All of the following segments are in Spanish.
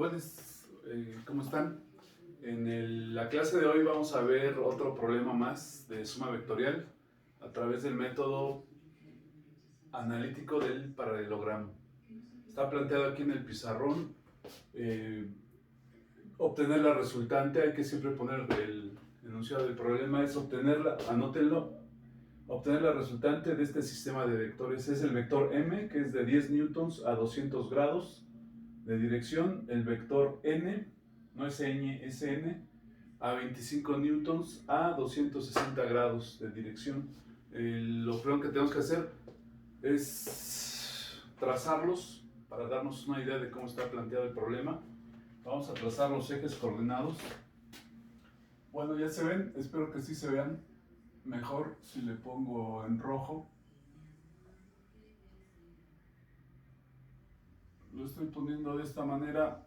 Jóvenes, ¿cómo están? La clase de hoy vamos a ver otro problema más de suma vectorial a través del método analítico del paralelogramo. Está planteado aquí en el pizarrón. Obtener la resultante, hay que siempre poner el enunciado del problema, es obtenerla, anótenlo, obtener la resultante de este sistema de vectores. Es el vector m, que es de 10 newtons a 200 grados de dirección, el vector n, no es ñ, es n, a 25 newtons a 260 grados de dirección. Lo primero que tenemos que hacer es trazarlos para darnos una idea de cómo está planteado el problema. Vamos a trazar los ejes coordenados. Bueno, ya se ven, espero que sí se vean mejor si le pongo en rojo. Lo estoy poniendo de esta manera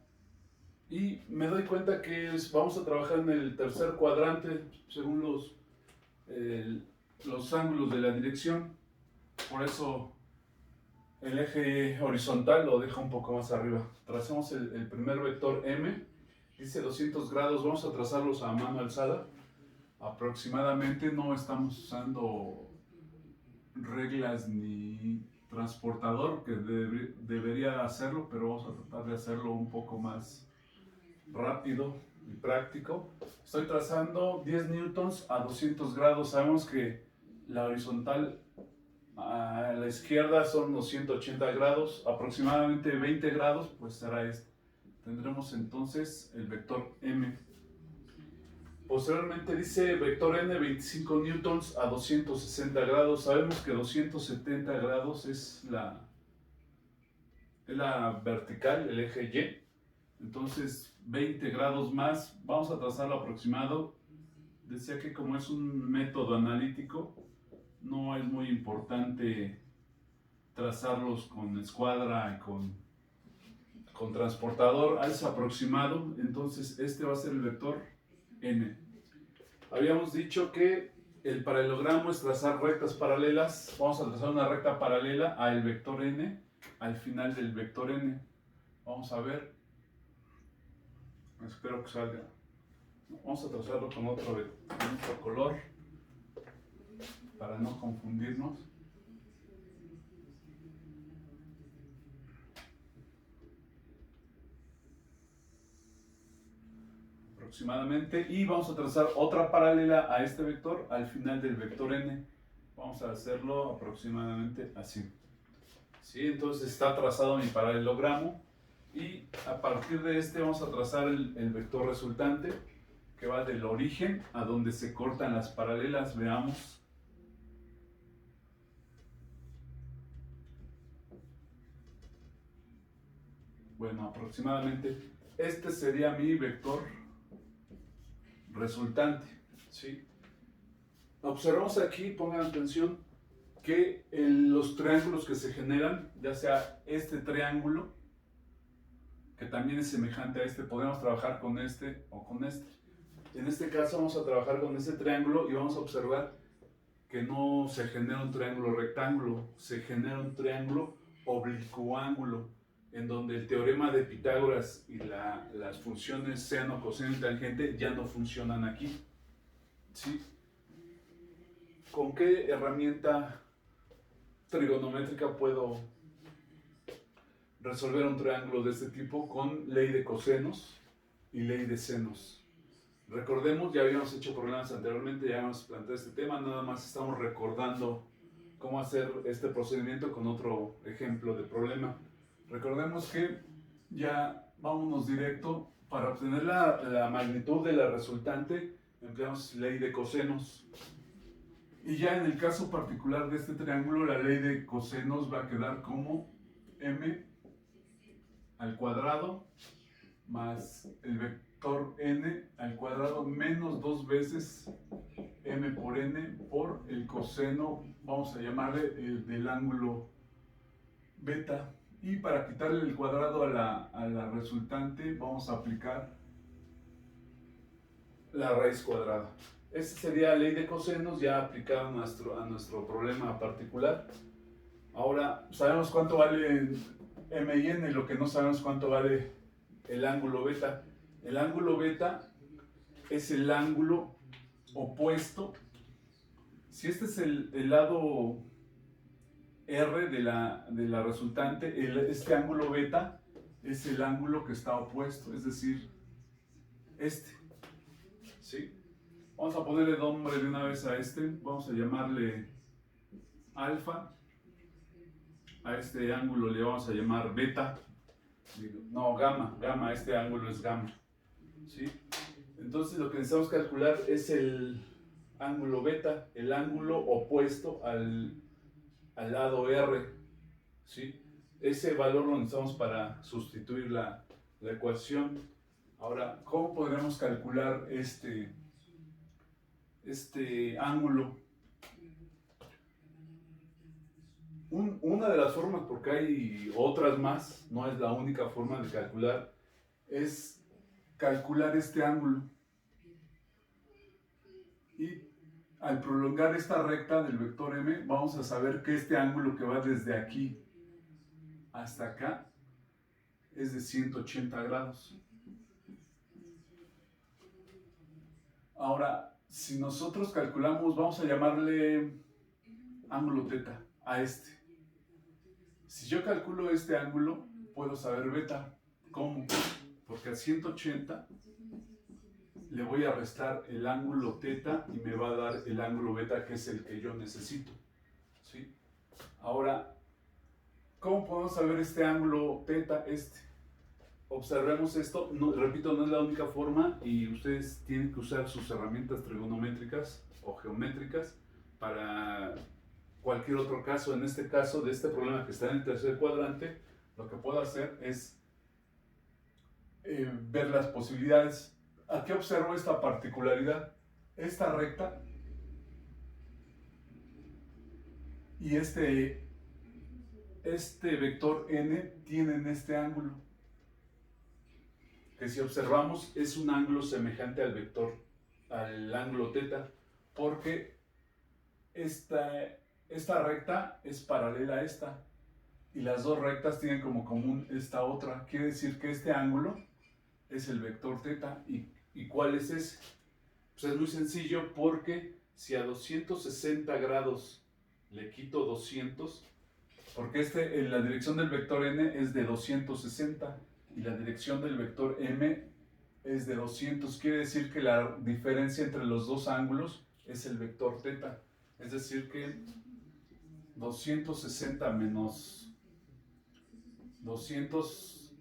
y me doy cuenta que vamos a trabajar en el tercer cuadrante según los ángulos de la dirección. Por eso el eje horizontal lo deja un poco más arriba. Tracemos el primer vector m, dice 200 grados, vamos a trazarlos a mano alzada. Aproximadamente, no estamos usando reglas ni transportador, que debería hacerlo, pero vamos a tratar de hacerlo un poco más rápido y práctico. Estoy trazando 10 newtons a 200 grados. Sabemos que la horizontal a la izquierda son unos 180 grados, aproximadamente 20 grados, pues será este. Tendremos entonces el vector m. Posteriormente dice vector n 25 newtons a 260 grados. Sabemos que 270 grados es la vertical, el eje y. Entonces 20 grados más, vamos a trazarlo aproximado. Decía que como es un método analítico, no es muy importante trazarlos con escuadra y con transportador. Es aproximado, entonces este va a ser el vector n. Habíamos dicho que el paralelogramo es trazar rectas paralelas. Vamos a trazar una recta paralela al vector n, al final del vector n. Vamos a ver. Espero que salga. Vamos a trazarlo con otro color para no confundirnos. Aproximadamente, y vamos a trazar otra paralela a este vector al final del vector n. Vamos a hacerlo aproximadamente así. ¿Sí? Entonces está trazado mi paralelogramo y a partir de este vamos a trazar el vector resultante, que va del origen a donde se cortan las paralelas. Veamos. Bueno, aproximadamente este sería mi vector resultante, ¿sí? Observamos aquí, pongan atención, que los triángulos que se generan, ya sea este triángulo, que también es semejante a este, podemos trabajar con este o con este. En este caso vamos a trabajar con este triángulo y vamos a observar que no se genera un triángulo rectángulo, se genera un triángulo oblicuángulo, en donde el teorema de Pitágoras y las funciones seno, coseno y tangente ya no funcionan aquí. ¿Sí? ¿Con qué herramienta trigonométrica puedo resolver un triángulo de este tipo? Con ley de cosenos y ley de senos. Recordemos, ya habíamos hecho problemas anteriormente, ya habíamos planteado este tema, nada más estamos recordando cómo hacer este procedimiento con otro ejemplo de problema. Recordemos que ya vámonos directo, para obtener la magnitud de la resultante empleamos ley de cosenos. Y ya en el caso particular de este triángulo, la ley de cosenos va a quedar como m al cuadrado más el vector n al cuadrado menos 2 veces m por n por el coseno, vamos a llamarle del ángulo beta. Y para quitarle el cuadrado a la resultante vamos a aplicar la raíz cuadrada. Esta sería la ley de cosenos ya aplicada a nuestro problema particular. Ahora sabemos cuánto vale m y n, lo que no sabemos cuánto vale el ángulo beta. El ángulo beta es el ángulo opuesto. Si este es el lado R de la resultante, este ángulo beta es el ángulo que está opuesto, es decir, este. ¿Sí? Vamos a ponerle nombre de una vez a este, vamos a llamarle alfa. A este ángulo le vamos a llamar beta. No, gamma, este ángulo es gamma. ¿Sí? Entonces lo que necesitamos calcular es el ángulo beta, el ángulo opuesto al lado R. ¿Sí? Ese valor lo necesitamos para sustituir la ecuación. Ahora, ¿cómo podremos calcular este ángulo? Una de las formas, porque hay otras más, no es la única forma de calcular, es calcular este ángulo. Y al prolongar esta recta del vector m, vamos a saber que este ángulo que va desde aquí hasta acá es de 180 grados. Ahora, si nosotros calculamos, vamos a llamarle ángulo teta a este. Si yo calculo este ángulo, puedo saber beta. ¿Cómo? Porque a 180 le voy a restar el ángulo teta y me va a dar el ángulo beta, que es el que yo necesito. ¿Sí? Ahora, ¿cómo podemos saber este ángulo teta? Observemos esto. No, repito, no es la única forma y ustedes tienen que usar sus herramientas trigonométricas o geométricas para cualquier otro caso. En este caso, de este problema que está en el tercer cuadrante, lo que puedo hacer es ver las posibilidades. Aquí observo esta particularidad. Esta recta y este vector n tienen este ángulo, que si observamos es un ángulo semejante al ángulo teta, porque esta recta es paralela a esta, y las dos rectas tienen como común esta otra. Quiere decir que este ángulo es el vector teta. ¿Y cuál es ese? Pues es muy sencillo, porque si a 260 grados le quito 200, porque la dirección del vector n es de 260 y la dirección del vector m es de 200, quiere decir que la diferencia entre los dos ángulos es el vector teta. Es decir que 260 menos 200,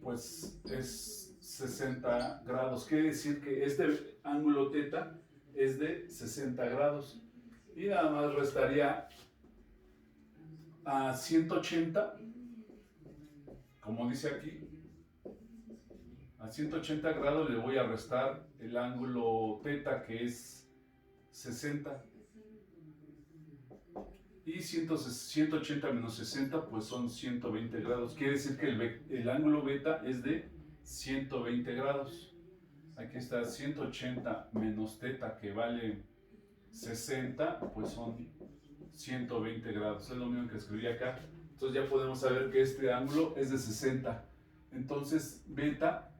pues es 60 grados. Quiere decir que este ángulo teta es de 60 grados. Y nada más restaría a 180, como dice aquí, a 180 grados le voy a restar el ángulo teta, que es 60. Y 180 menos 60 pues son 120 grados. Quiere decir que el ángulo beta es de 120 grados. Aquí está 180 menos teta, que vale 60, pues son 120 grados. Es lo mismo que escribí acá. Entonces ya podemos saber que este ángulo es de 60. Entonces beta,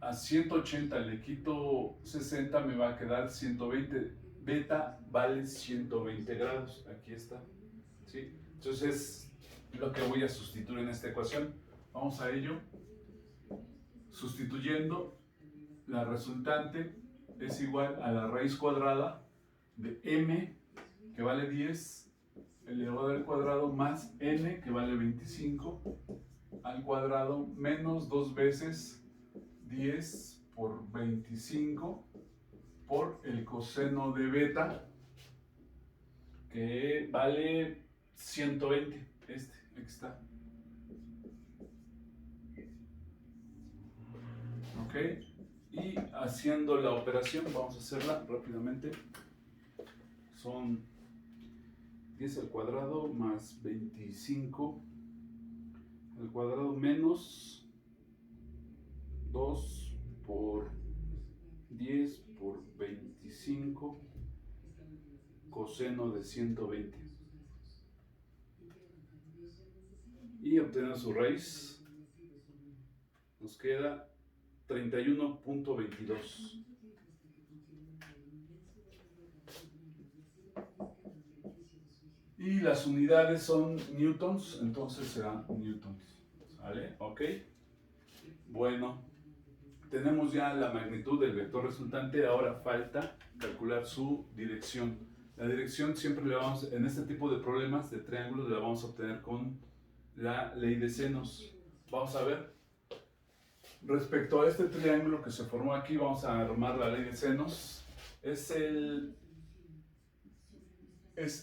a 180 le quito 60, me va a quedar 120. Beta vale 120 grados. Aquí está. ¿Sí? Entonces es lo que voy a sustituir en esta ecuación. Vamos a ello. Sustituyendo, la resultante es igual a la raíz cuadrada de m, que vale 10, elevado al cuadrado, más n, que vale 25, al cuadrado, menos 2 veces 10 por 25 por el coseno de beta, que vale 120. Aquí está. Ok, y haciendo la operación, vamos a hacerla rápidamente. Son 10 al cuadrado más 25 al cuadrado menos 2 por 10 por 25 coseno de 120. y obtenemos su raíz. Nos queda 31.22. Y las unidades son newtons, entonces serán newtons. ¿Vale? ¿Ok? Bueno, tenemos ya la magnitud del vector resultante, ahora falta calcular su dirección. La dirección siempre le vamos, en este tipo de problemas de triángulos, la vamos a obtener con la ley de senos. Vamos a ver. Respecto a este triángulo que se formó aquí, vamos a armar la ley de senos. Es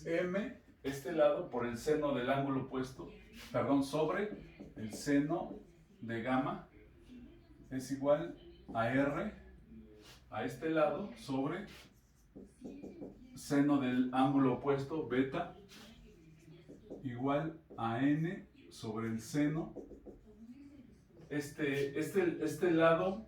M, este lado, por el seno del ángulo opuesto, perdón, sobre el seno de gamma, es igual a R, a este lado, sobre seno del ángulo opuesto, beta, igual a N sobre el seno. Este lado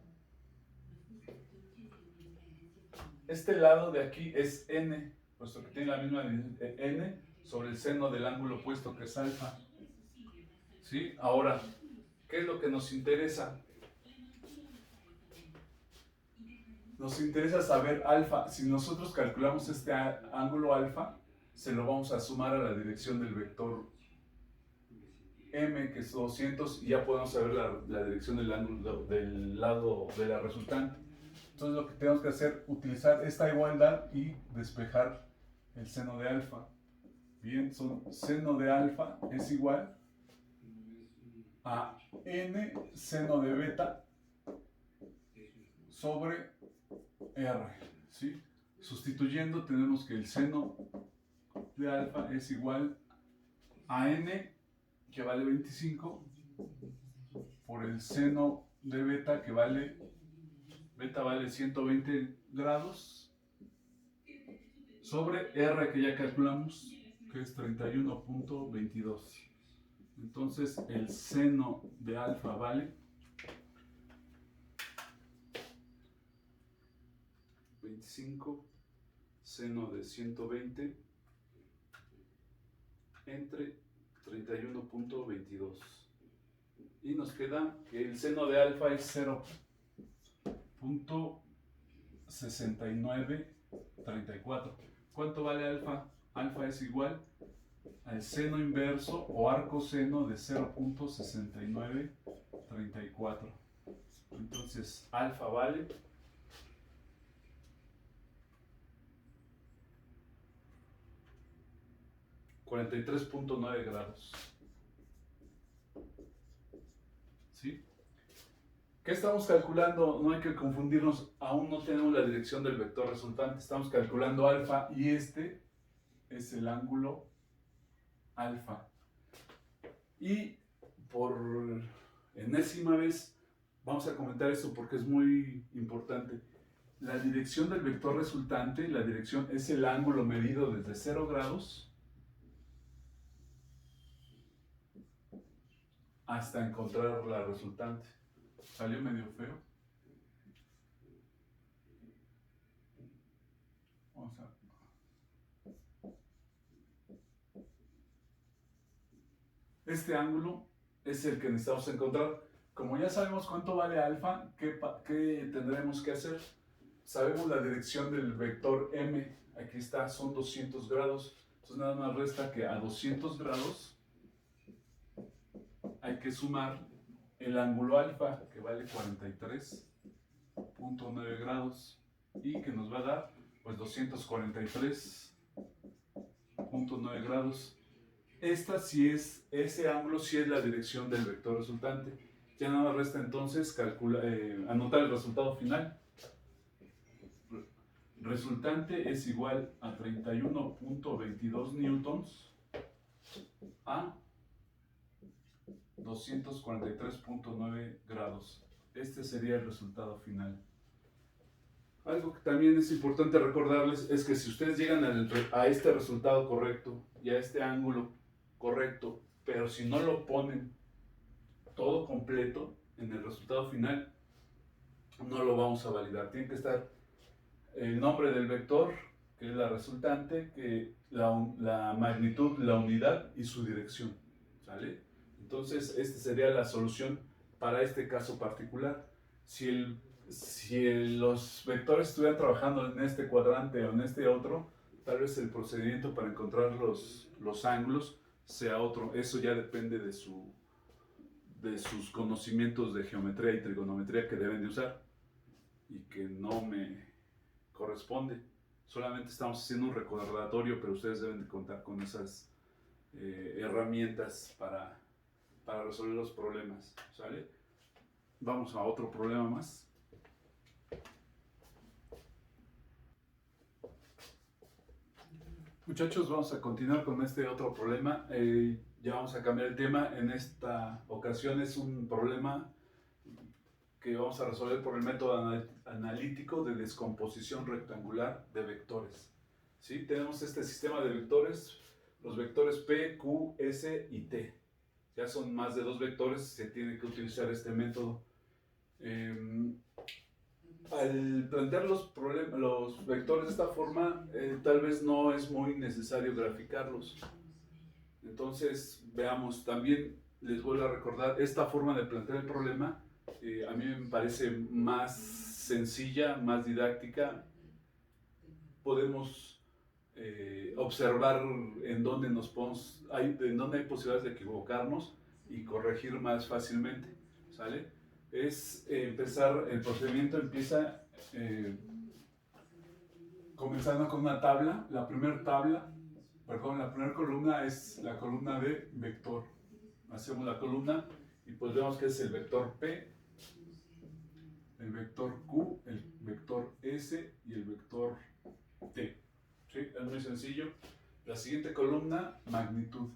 de aquí es N, puesto que tiene la misma N sobre el seno del ángulo opuesto, que es alfa. ¿Sí? Ahora, ¿qué es lo que nos interesa? Nos interesa saber alfa. Si nosotros calculamos este ángulo alfa, se lo vamos a sumar a la dirección del vector M, que es 200, y ya podemos saber la dirección del ángulo del lado de la resultante. Entonces lo que tenemos que hacer es utilizar esta igualdad y despejar el seno de alfa. Bien, seno de alfa es igual a n seno de beta sobre r. ¿Sí? Sustituyendo tenemos que el seno de alfa es igual a n, que vale 25, por el seno de beta, que beta vale 120 grados, sobre r, que ya calculamos, que es 31.22. Entonces el seno de alfa vale 25 seno de 120 entre 31.22. Y nos queda que el seno de alfa es 0.6934. ¿Cuánto vale alfa? Alfa es igual al seno inverso o arcoseno de 0.6934. Entonces alfa vale 43.9 grados. ¿Sí? ¿Qué estamos calculando? No hay que confundirnos, aún no tenemos la dirección del vector resultante. Estamos calculando alfa y este es el ángulo alfa. Y por enésima vez vamos a comentar esto porque es muy importante. La dirección del vector resultante, la dirección es el ángulo medido desde 0 grados hasta encontrar la resultante. Salió medio feo. Vamos a... Este ángulo es el que necesitamos encontrar. Como ya sabemos cuánto vale alfa, ¿qué tendremos que hacer? Sabemos la dirección del vector m. Aquí está, son 200 grados. Entonces nada más resta que a 200 grados hay que sumar el ángulo alfa, que vale 43.9 grados, y que nos va a dar pues 243.9 grados. Ese ángulo sí es la dirección del vector resultante. Ya nada más resta entonces anotar el resultado final. Resultante es igual a 31.22 newtons a 243.9 grados. Este sería el resultado final. Algo que también es importante recordarles es que si ustedes llegan a este resultado correcto y a este ángulo correcto, pero si no lo ponen todo completo en el resultado final, no lo vamos a validar. Tiene que estar el nombre del vector, que es la resultante, que la magnitud, la unidad y su dirección. ¿Sale? Entonces, esta sería la solución para este caso particular. Si los vectores estuvieran trabajando en este cuadrante o en este otro, tal vez el procedimiento para encontrar los ángulos sea otro. Eso ya depende de sus conocimientos de geometría y trigonometría que deben de usar y que no me corresponde. Solamente estamos haciendo un recordatorio, pero ustedes deben de contar con esas herramientas para resolver los problemas, ¿sale? Vamos a otro problema más. Muchachos, vamos a continuar con este otro problema. Ya vamos a cambiar el tema. En esta ocasión es un problema que vamos a resolver por el método analítico de descomposición rectangular de vectores. ¿Sí? Tenemos este sistema de vectores, los vectores P, Q, S y T. Ya son más de 2 vectores, se tiene que utilizar este método. Al plantear los vectores de esta forma, tal vez no es muy necesario graficarlos. Entonces, veamos, también les vuelvo a recordar, esta forma de plantear el problema a mí me parece más sencilla, más didáctica. Podemos observar en dónde en dónde hay posibilidades de equivocarnos y corregir más fácilmente, ¿sale? El procedimiento empieza comenzando con una tabla. La primera columna es la columna de vector. Hacemos la columna y pues vemos que es el vector P, el vector Q, el vector S y el vector T. ¿Sí? Es muy sencillo. La siguiente columna, magnitud.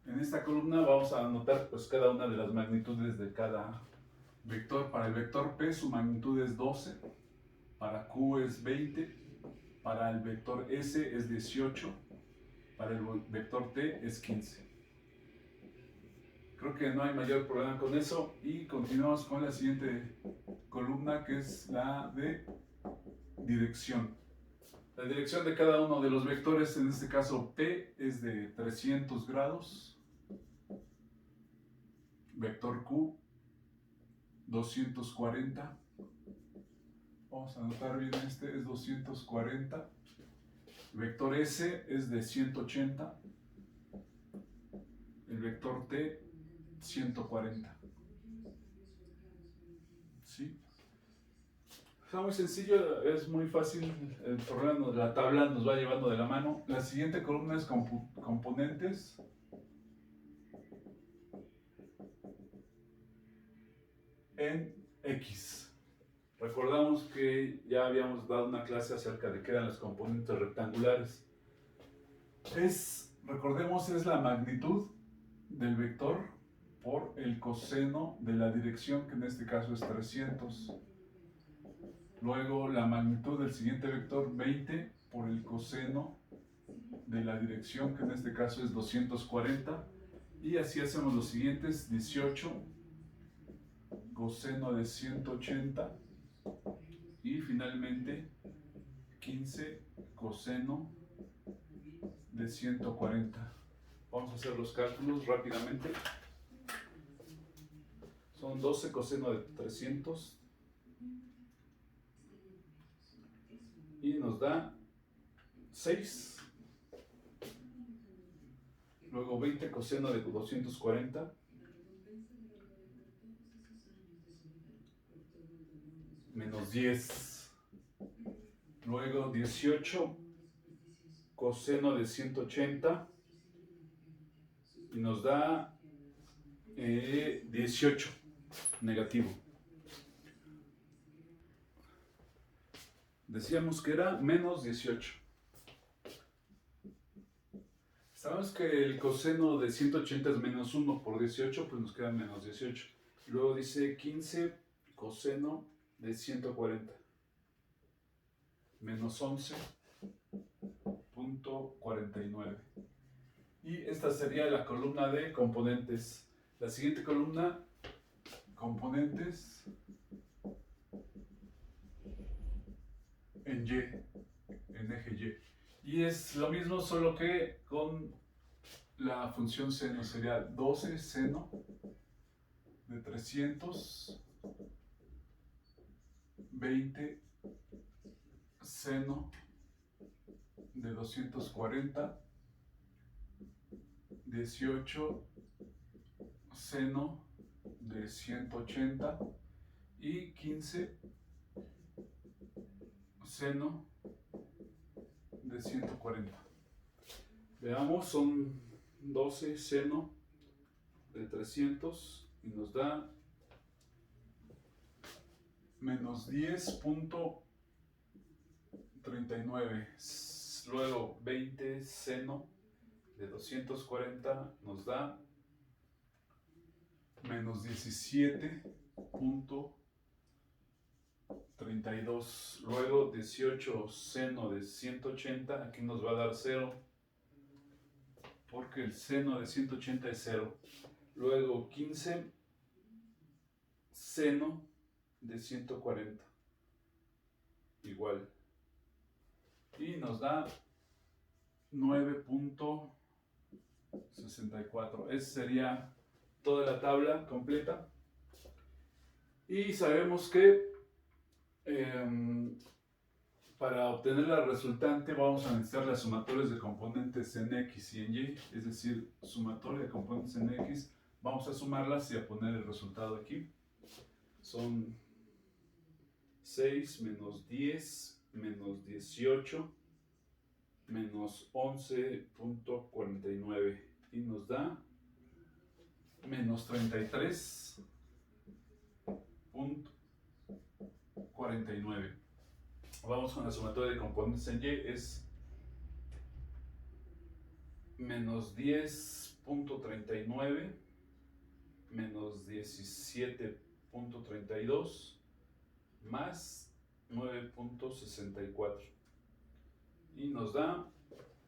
En esta columna vamos a anotar pues cada una de las magnitudes de cada vector. Para el vector P su magnitud es 12, para Q es 20, para el vector S es 18, para el vector T es 15. Creo que no hay mayor problema con eso y continuamos con la siguiente columna, que es la de dirección. La dirección de cada uno de los vectores, en este caso P, es de 300 grados. Vector Q, 240. Vamos a anotar bien, este es 240. Vector S es de 180. El vector T, 140. ¿Sí? Está muy sencillo, es muy fácil. El problema, la tabla nos va llevando de la mano. La siguiente columna es componentes. En X. Recordamos que ya habíamos dado una clase acerca de qué eran los componentes rectangulares. Recordemos, es la magnitud del vector por el coseno de la dirección, que en este caso es 300. Luego la magnitud del siguiente vector, 20, por el coseno de la dirección, que en este caso es 240. Y así hacemos los siguientes: 18 coseno de 180 y finalmente 15 coseno de 140. Vamos a hacer los cálculos rápidamente. Son 12 coseno de 300 y nos da 6. Luego 20 coseno de 240 menos 10. Luego 18 coseno de 180 y nos da 18 negativo. Decíamos que era menos 18. Sabemos que el coseno de 180 es menos 1 por 18, pues nos queda menos 18. Y luego dice 15 coseno de 140 menos 11.49. Y esta sería la columna de componentes. La siguiente columna, componentes en Y, en eje Y. Y es lo mismo, solo que con la función seno sería 12 seno de 320 seno de 240, 18 seno de 180 y 15 seno de 140. Veamos, son 12 seno de 300 y nos da menos 10.39. Luego 20 seno de 240 nos da menos 17.32. Luego 18 seno de 180, aquí nos va a dar 0, porque el seno de 180 es 0. Luego 15 seno de 140, igual. Y nos da 9.64. Esa sería toda la tabla completa. Y sabemos que para obtener la resultante vamos a necesitar las sumatorias de componentes en X y en Y, es decir, sumatoria de componentes en X, vamos a sumarlas y a poner el resultado aquí. Son 6 menos 10 menos 18 menos 11.49 y nos da menos 33.49. Vamos con la sumatoria de componentes en Y, es menos 10.39 menos 17.32 más 9.64 y nos da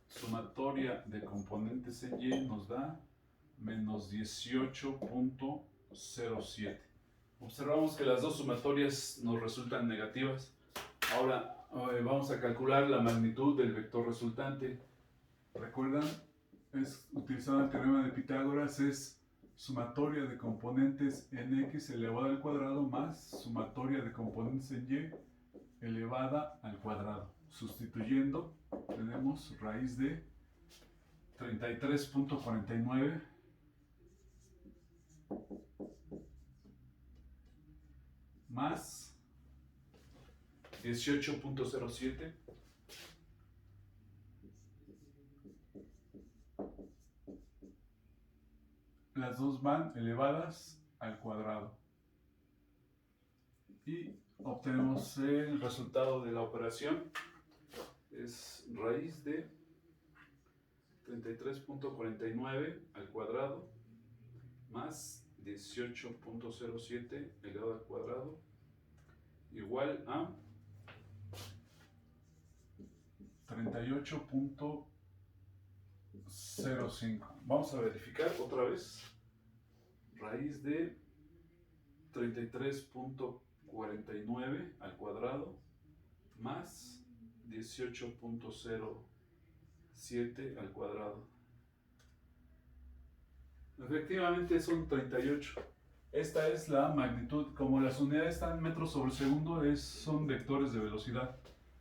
sumatoria de componentes en Y, nos da menos 18.07. Observamos que las dos sumatorias nos resultan negativas. Ahora vamos a calcular la magnitud del vector resultante. ¿Recuerdan? Utilizando el teorema de Pitágoras, es sumatoria de componentes en X elevado al cuadrado más sumatoria de componentes en Y elevada al cuadrado. Sustituyendo, tenemos raíz de 33.49 más 18.07 las dos van elevadas al cuadrado y obtenemos el resultado de la operación. Es raíz de 33.49 al cuadrado más 18.07 elevado al cuadrado igual a 38.05. Vamos a verificar otra vez. Raíz de 33.49 al cuadrado más 18.07 al cuadrado. Efectivamente son 38. Esta es la magnitud. Como las unidades están en metros sobre segundo, son vectores de velocidad,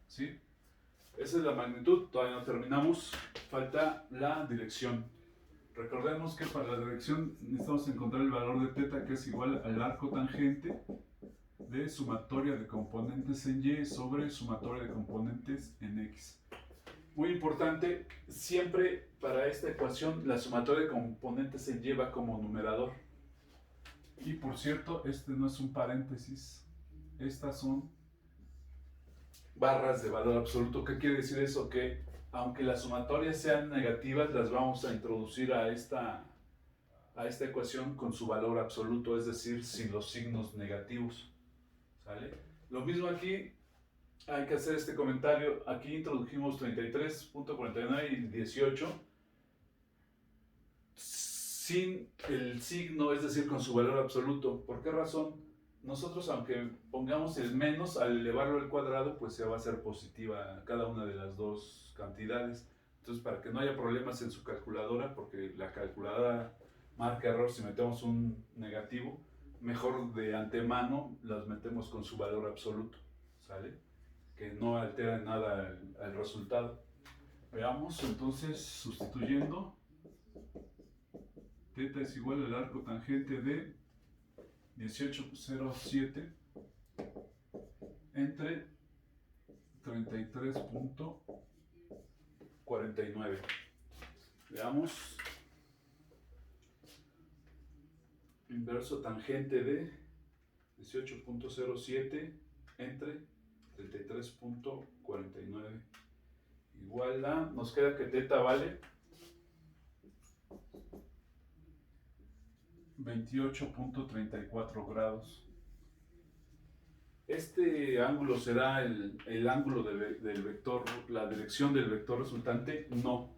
¿sí? Esa es la magnitud. Todavía no terminamos. Falta la dirección. Recordemos que para la dirección necesitamos encontrar el valor de θ, que es igual al arco tangente de sumatoria de componentes en Y sobre sumatoria de componentes en X. Muy importante, siempre para esta ecuación la sumatoria de componentes en Y va como numerador. Y por cierto, este no es un paréntesis, estas son barras de valor absoluto. ¿Qué quiere decir eso? Que aunque las sumatorias sean negativas, las vamos a introducir a esta ecuación con su valor absoluto, es decir, sin los signos negativos. ¿Sale? Lo mismo aquí, hay que hacer este comentario. Aquí introdujimos 33.49 y 18 sin el signo, es decir, con su valor absoluto. ¿Por qué razón? nosotros aunque pongamos el menos, al elevarlo al cuadrado, pues se va a hacer positiva cada una de las dos cantidades. Entonces, para que no haya problemas en su calculadora, porque la calculadora marca error si metemos un negativo, mejor de antemano las metemos con su valor absoluto, ¿sale? Que no altera en nada el resultado. Veamos entonces, sustituyendo, θ es igual al arco tangente de 18,07 entre 33,49. Veamos. Inverso tangente de 18,07 entre 33,49 igual a, nos queda que θ vale 28,34 grados. Este ángulo será el ángulo del vector, la dirección del vector resultante. No.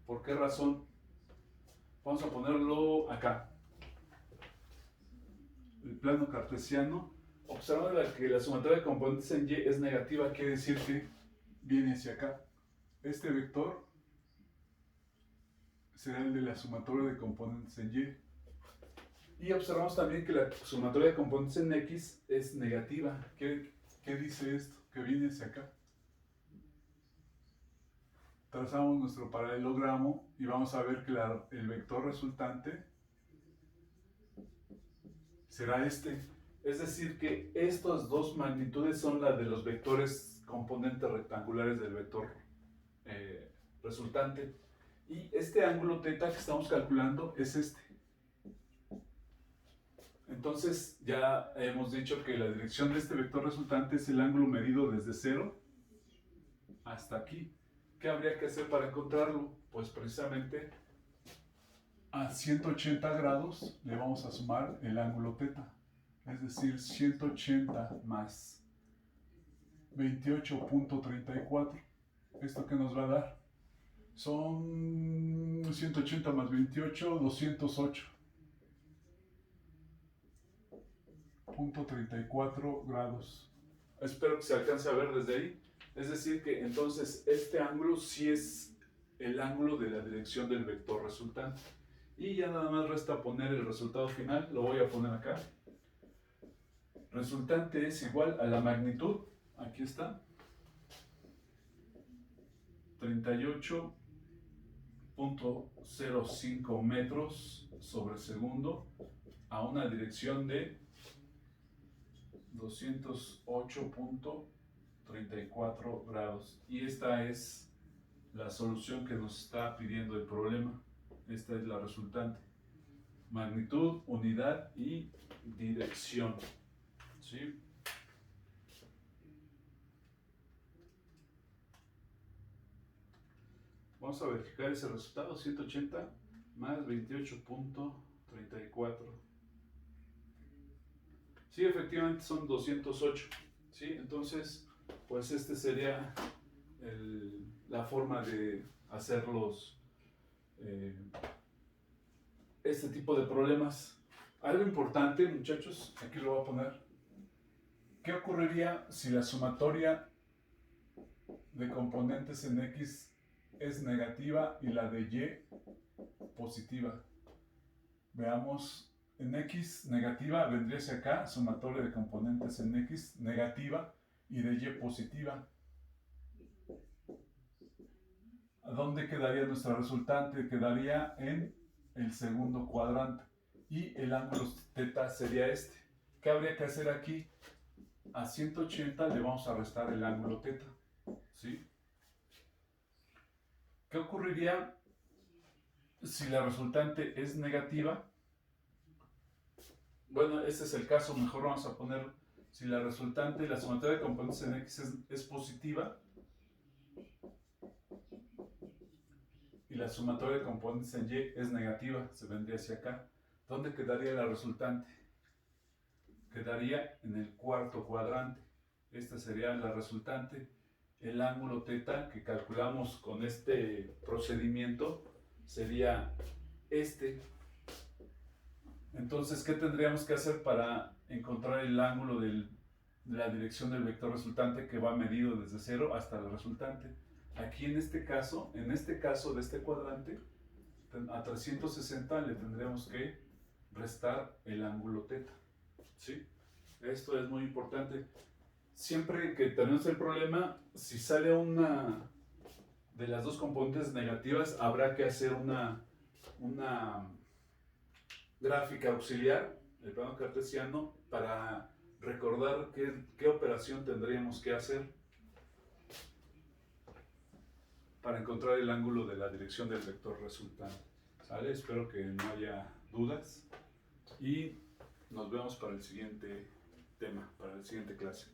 ¿Por qué razón? Vamos a ponerlo acá. El plano cartesiano. Observando que la sumatoria de componentes en Y es negativa, quiere decir que viene hacia acá. Este vector será el de la sumatoria de componentes en Y. Y observamos también que la sumatoria de componentes en X es negativa. ¿Qué dice esto? Que viene hacia acá. Trazamos nuestro paralelogramo y vamos a ver que el vector resultante será este. Es decir, que estas dos magnitudes son las de los vectores componentes rectangulares del vector resultante. Y este ángulo θ que estamos calculando es este. Entonces ya hemos dicho que la dirección de este vector resultante es el ángulo medido desde 0 hasta aquí. ¿Qué habría que hacer para encontrarlo? Pues precisamente a 180 grados le vamos a sumar el ángulo θ. Es decir, 180 más 28,34. ¿Esto qué nos va a dar? Son 180 más 28, 208,34 grados. Espero que se alcance a ver desde ahí. Es decir que entonces este ángulo sí es el ángulo de la dirección del vector resultante. Y ya nada más resta poner el resultado final. Lo voy a poner acá. Resultante es igual a la magnitud. Aquí está. 38,05 metros sobre segundo a una dirección de 208,34 grados. Y esta es la solución que nos está pidiendo el problema. Esta es la resultante. Magnitud, unidad y dirección. ¿Sí? Vamos a verificar ese resultado. 180 más 28,34. Sí, efectivamente son 208. ¿Sí? Entonces, pues este sería la forma de hacer este tipo de problemas. Algo importante, muchachos, aquí lo voy a poner. ¿Qué ocurriría si la sumatoria de componentes en X es negativa y la de Y positiva? Veamos, en X negativa vendría hacia acá, sumatoria de componentes en X negativa y de Y positiva. ¿A dónde quedaría nuestra resultante? Quedaría en el segundo cuadrante y el ángulo θ sería este. ¿Qué habría que hacer aquí? A 180 le vamos a restar el ángulo θ. ¿Sí? ¿Qué ocurriría si la resultante es negativa? Bueno, este es el caso, mejor vamos a poner, si la resultante, la sumatoria de componentes en X es positiva y la sumatoria de componentes en Y es negativa, se vendría hacia acá. ¿Dónde quedaría la resultante? Quedaría en el cuarto cuadrante. Esta sería la resultante. El ángulo θ que calculamos con este procedimiento sería este. Entonces, ¿qué tendríamos que hacer para encontrar el ángulo de la dirección del vector resultante que va medido desde 0 hasta el resultante? Aquí en este caso de este cuadrante, a 360 le tendríamos que restar el ángulo θ. ¿Sí? Esto es muy importante. Siempre que tenemos el problema, si sale una de las dos componentes negativas, habrá que hacer una gráfica auxiliar, el plano cartesiano, para recordar qué operación tendríamos que hacer para encontrar el ángulo de la dirección del vector resultante. ¿Sale? Espero que no haya dudas y nos vemos para el siguiente tema, para la siguiente clase.